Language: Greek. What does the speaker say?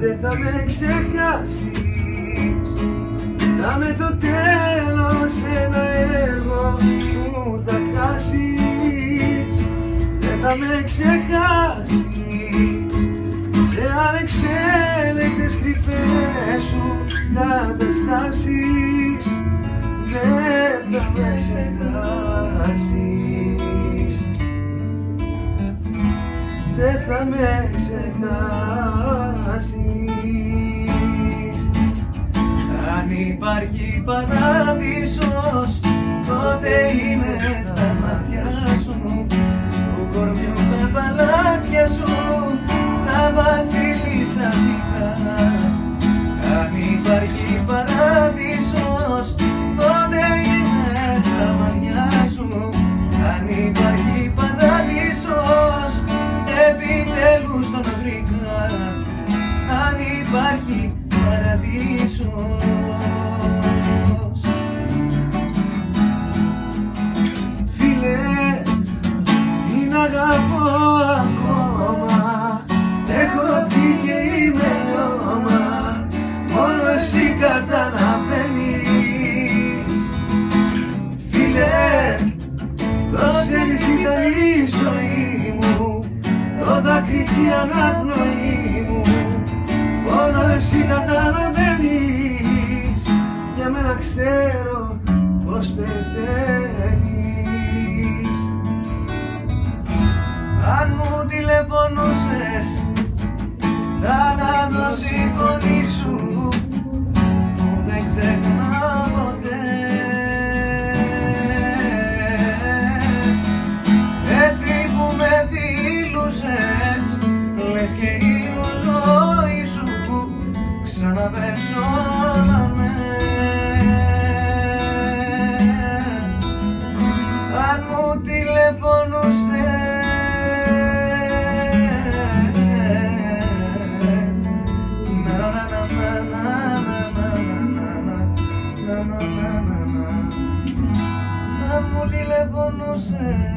δεν θα με ξεχάσεις. Θα με το τέλος ένα έργο που θα χάσεις. Δεν θα με ξεχάσεις σε ανεξέλεγκτες κρυφές σου καταστάσεις. Δεν θα με ξεχάσεις. Δεν θα με ξεχάσεις. Αν υπάρχει παράδεισος, τότε είναι στα μάτια σου, του κορμιού τα παλάτια σου, σαν βασίλισσα πικά. Αν υπάρχει παράδεισος, τότε είναι στα μάτια σου. Αν υπάρχει παράδεισος, επιτέλους τον βρήκα. Αν υπάρχει παραδείσος. Φίλε, την αγαπώ ακόμα. Έχω πει και είμαι λιώμα, μόνο εσύ καταλαβαίνεις. Φίλε, το ξέρεις ήταν η ζωή μου, το δάκρυ και η αναπνοή μου, μόνο εσύ καταλαβαίνεις. Για μένα ξέρω πως πεθαίνεις. Αν μου τηλεφωνούσες, θα δώσει η φωνή σου που δεν ξεχνάω ποτέ. Έτσι που με φιλούσες, λες και είναι η ζωή σου, ξαναπεσώναμε. Αν μου τηλεφωνούσες, αν μου τηλεφωνούσες,